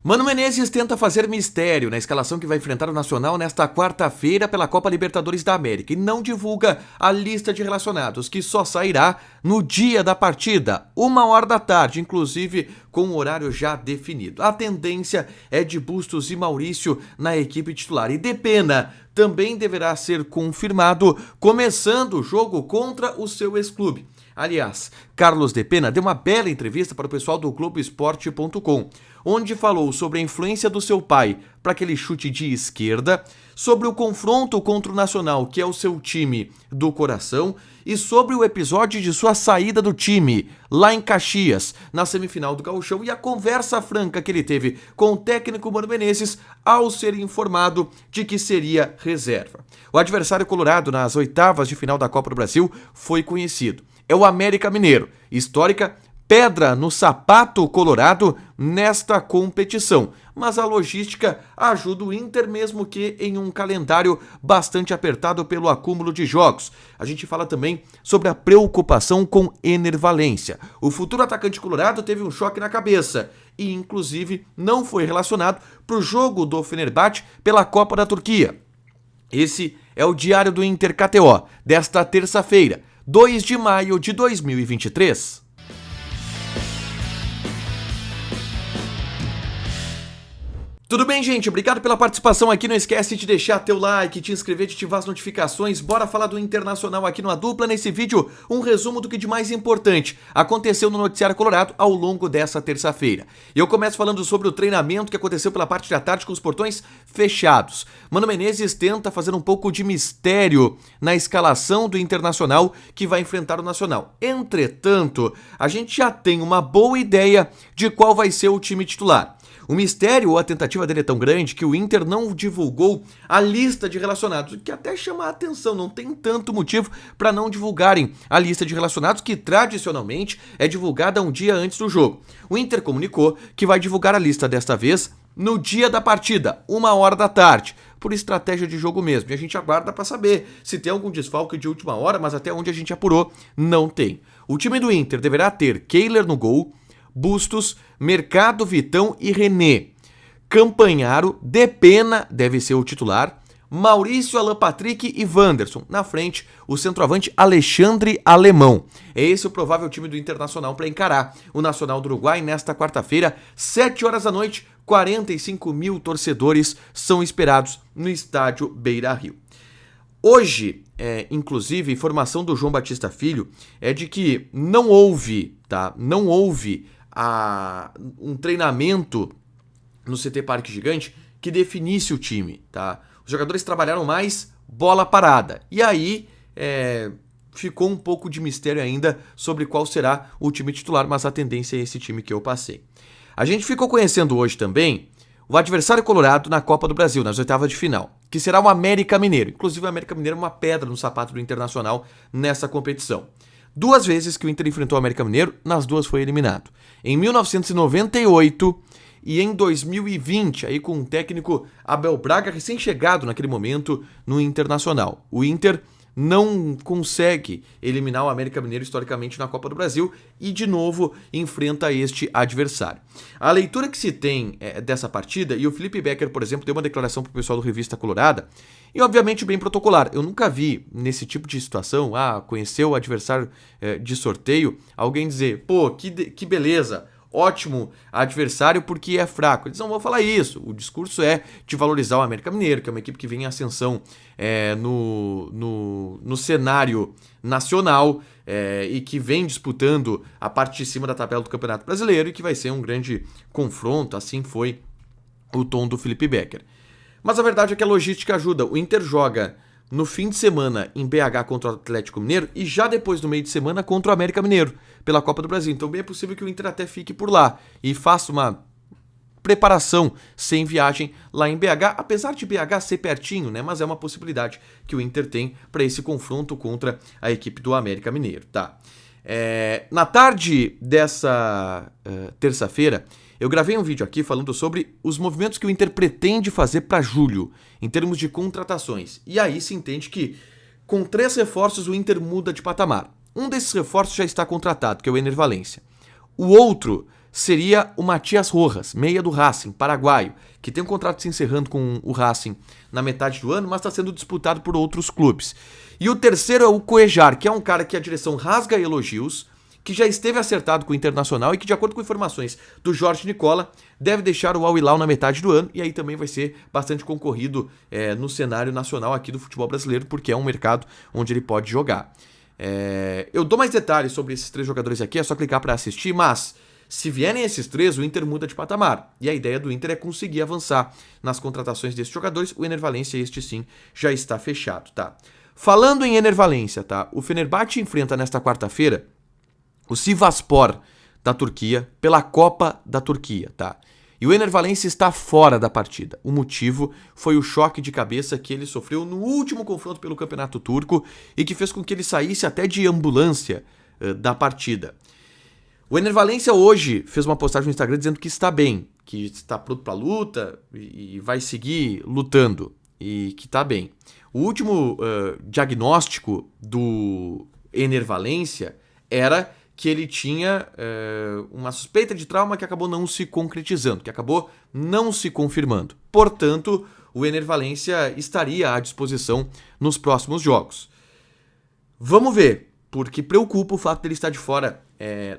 Mano Menezes tenta fazer mistério na escalação que vai enfrentar o Nacional nesta quarta-feira pela Copa Libertadores da América e não divulga a lista de relacionados, que só sairá no dia da partida, 1h da tarde, inclusive com um horário já definido. A tendência é de Bustos e Maurício na equipe titular e Depena também deverá ser confirmado, começando o jogo contra o seu ex-clube. Aliás, Carlos Depena deu uma bela entrevista para o pessoal do Globoesporte.com, onde falou sobre a influência do seu pai para aquele chute de esquerda, sobre o confronto contra o Nacional, que é o seu time do coração, e sobre o episódio de sua saída do time, lá em Caxias, na semifinal do Gauchão, e a conversa franca que ele teve com o técnico Mano Menezes ao ser informado de que seria reserva. O adversário colorado nas oitavas de final da Copa do Brasil foi conhecido. É o América Mineiro, histórica pedra no sapato colorado nesta competição. Mas a logística ajuda o Inter, mesmo que em um calendário bastante apertado pelo acúmulo de jogos. A gente fala também sobre a preocupação com Ener Valencia. O futuro atacante colorado teve um choque na cabeça e, inclusive, não foi relacionado para o jogo do Fenerbahçe pela Copa da Turquia. Esse é o Diário do Inter KTO, desta terça-feira, 2 de maio de 2023. Tudo bem, gente? Obrigado pela participação aqui. Não esquece de deixar teu like, te inscrever, de ativar as notificações. Bora falar do Internacional aqui no A Dupla. Nesse vídeo, um resumo do que de mais importante aconteceu no Noticiário Colorado ao longo dessa terça-feira. Eu começo falando sobre o treinamento que aconteceu pela parte da tarde com os portões fechados. Mano Menezes tenta fazer um pouco de mistério na escalação do Internacional que vai enfrentar o Nacional. Entretanto, a gente já tem uma boa ideia de qual vai ser o time titular. O mistério ou a tentativa dele é tão grande que o Inter não divulgou a lista de relacionados, o que até chama a atenção, não tem tanto motivo para não divulgarem a lista de relacionados, que tradicionalmente é divulgada um dia antes do jogo. O Inter comunicou que vai divulgar a lista desta vez no dia da partida, 1h da tarde, por estratégia de jogo mesmo. E a gente aguarda para saber se tem algum desfalque de última hora, mas até onde a gente apurou, não tem. O time do Inter deverá ter Kehler no gol, Bustos, Mercado, Vitão e René. Campanharo, Depena deve ser o titular, Maurício, Alan Patrick e Wanderson. Na frente, o centroavante Alexandre Alemão. É esse o provável time do Internacional para encarar o Nacional do Uruguai nesta quarta-feira, 7h da noite. 45 mil torcedores são esperados no estádio Beira-Rio. Hoje, inclusive, informação do João Batista Filho é de que não houve um treinamento no CT Parque Gigante que definisse o time, tá? Os jogadores trabalharam mais bola parada. E aí ficou um pouco de mistério ainda sobre qual será o time titular, mas a tendência é esse time que eu passei. A gente ficou conhecendo hoje também o adversário colorado na Copa do Brasil, nas oitavas de final, que será o América Mineiro. Inclusive, o América Mineiro é uma pedra no sapato do Internacional nessa competição. 2 vezes que o Inter enfrentou o América Mineiro, nas 2 foi eliminado. Em 1998 e em 2020, aí com o técnico Abel Braga, recém-chegado naquele momento no Internacional. O Inter não consegue eliminar o América Mineiro historicamente na Copa do Brasil e, de novo, enfrenta este adversário. A leitura que se tem dessa partida, e o Felipe Becker, por exemplo, deu uma declaração para o pessoal do Revista Colorada, e obviamente bem protocolar. Eu nunca vi nesse tipo de situação, conheceu o adversário de sorteio, alguém dizer, pô, que beleza, ótimo adversário porque é fraco. Eles não vão falar isso. O discurso é de valorizar o América Mineiro, que é uma equipe que vem em ascensão no cenário nacional e que vem disputando a parte de cima da tabela do Campeonato Brasileiro e que vai ser um grande confronto. Assim foi o tom do Felipe Becker. Mas a verdade é que a logística ajuda. O Inter joga no fim de semana em BH contra o Atlético Mineiro e já depois no meio de semana contra o América Mineiro pela Copa do Brasil. Então bem é possível que o Inter até fique por lá e faça uma preparação sem viagem lá em BH, apesar de BH ser pertinho, né? Mas é uma possibilidade que o Inter tem para esse confronto contra a equipe do América Mineiro, tá? Na tarde dessa terça-feira, eu gravei um vídeo aqui falando sobre os movimentos que o Inter pretende fazer para julho, em termos de contratações. E aí se entende que, com 3 reforços, o Inter muda de patamar. Um desses reforços já está contratado, que é o Ener Valencia. O outro seria o Matias Rojas, meia do Racing, paraguaio, que tem um contrato se encerrando com o Racing na metade do ano, mas está sendo disputado por outros clubes. E o terceiro é o Cuejar, que é um cara que a direção rasga elogios, que já esteve acertado com o Internacional e que, de acordo com informações do Jorge Nicola, deve deixar o Al Hilal na metade do ano, e aí também vai ser bastante concorrido no cenário nacional aqui do futebol brasileiro, porque é um mercado onde ele pode jogar. Eu dou mais detalhes sobre esses 3 jogadores aqui, é só clicar para assistir, mas se vierem esses 3, o Inter muda de patamar. E a ideia do Inter é conseguir avançar nas contratações desses jogadores. O Ener Valencia, este sim, já está fechado, tá? Falando em Ener Valencia, tá? O Fenerbahçe enfrenta nesta quarta-feira o Sivasspor da Turquia pela Copa da Turquia, tá? E o Ener Valencia está fora da partida. O motivo foi o choque de cabeça que ele sofreu no último confronto pelo Campeonato Turco e que fez com que ele saísse até de ambulância da partida. O Ener Valencia hoje fez uma postagem no Instagram dizendo que está bem, que está pronto para a luta e vai seguir lutando e que está bem. O último diagnóstico do Ener Valencia era que ele tinha uma suspeita de trauma que acabou não se concretizando, que acabou não se confirmando. Portanto, o Ener Valencia estaria à disposição nos próximos jogos. Vamos ver, porque preocupa o fato dele estar de fora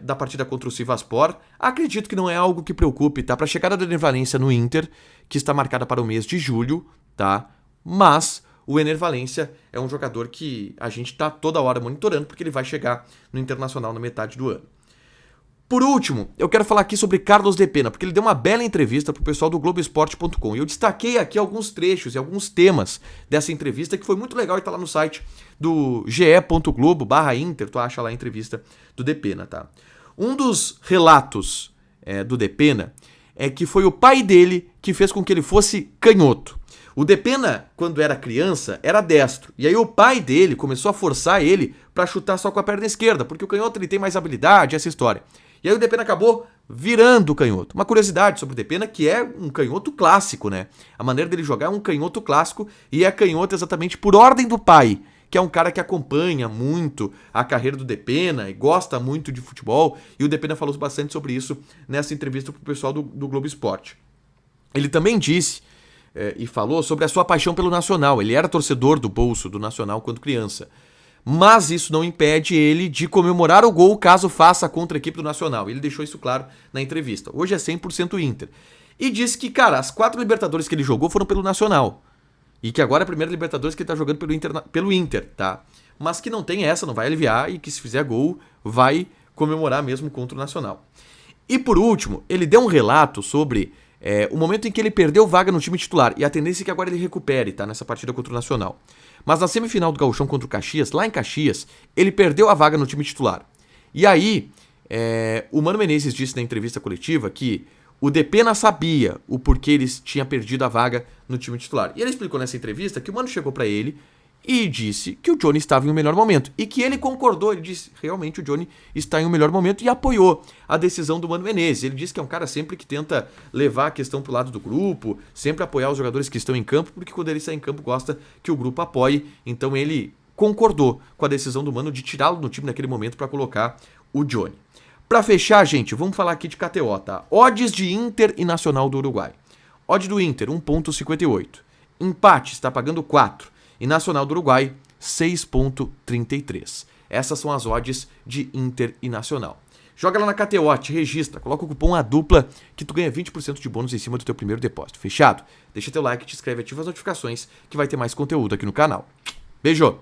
da partida contra o Sivasspor. Acredito que não é algo que preocupe, tá? Para a chegada do Ener Valencia no Inter, que está marcada para o mês de julho, tá? Mas o Ener Valencia é um jogador que a gente está toda hora monitorando, porque ele vai chegar no Internacional na metade do ano. Por último, eu quero falar aqui sobre Carlos de Pena, porque ele deu uma bela entrevista para o pessoal do Globoesporte.com. E eu destaquei aqui alguns trechos e alguns temas dessa entrevista, que foi muito legal e está lá no site do ge.globo/Inter, tu acha lá a entrevista do de Pena, tá? Um dos relatos do de Pena é que foi o pai dele que fez com que ele fosse canhoto. O de Pena, quando era criança, era destro. E aí o pai dele começou a forçar ele para chutar só com a perna esquerda, porque o canhoto ele tem mais habilidade, essa história. E aí o de Pena acabou virando o canhoto. Uma curiosidade sobre o de Pena, que é um canhoto clássico, né? A maneira dele jogar é um canhoto clássico e é canhoto exatamente por ordem do pai, que é um cara que acompanha muito a carreira do de Pena e gosta muito de futebol. E o de Pena falou bastante sobre isso nessa entrevista pro pessoal do Globo Esporte. Ele também disse e falou sobre a sua paixão pelo Nacional. Ele era torcedor do bolso do Nacional quando criança. Mas isso não impede ele de comemorar o gol caso faça contra a equipe do Nacional. Ele deixou isso claro na entrevista. Hoje é 100% Inter. E disse que, cara, as 4 Libertadores que ele jogou foram pelo Nacional. E que agora é a primeira Libertadores que ele tá jogando pelo Inter, tá? Mas que não tem essa, não vai aliviar e que se fizer gol vai comemorar mesmo contra o Nacional. E por último, ele deu um relato sobre o momento em que ele perdeu vaga no time titular. E a tendência é que agora ele recupere, tá? Nessa partida contra o Nacional. Mas na semifinal do Gauchão contra o Caxias, lá em Caxias, ele perdeu a vaga no time titular. E aí, o Mano Menezes disse na entrevista coletiva que o de Pena sabia o porquê ele tinha perdido a vaga no time titular. E ele explicou nessa entrevista que o Mano chegou pra ele e disse que o Johnny estava em um melhor momento. E que ele concordou, ele disse realmente o Johnny está em um melhor momento e apoiou a decisão do Mano Menezes. Ele disse que é um cara sempre que tenta levar a questão pro lado do grupo, sempre apoiar os jogadores que estão em campo, porque quando ele está em campo gosta que o grupo apoie. Então ele concordou com a decisão do Mano de tirá-lo do time naquele momento para colocar o Johnny. Para fechar, gente, vamos falar aqui de KTO, tá? Odds de Inter e Nacional do Uruguai. Odd do Inter, 1,58. Empate, está pagando 4. E Nacional do Uruguai, 6,33. Essas são as odds de Inter e Nacional. Joga lá na KTO, te registra, coloca o cupom ADUPLA que tu ganha 20% de bônus em cima do teu primeiro depósito. Fechado? Deixa teu like, te inscreve, ativa as notificações que vai ter mais conteúdo aqui no canal. Beijo!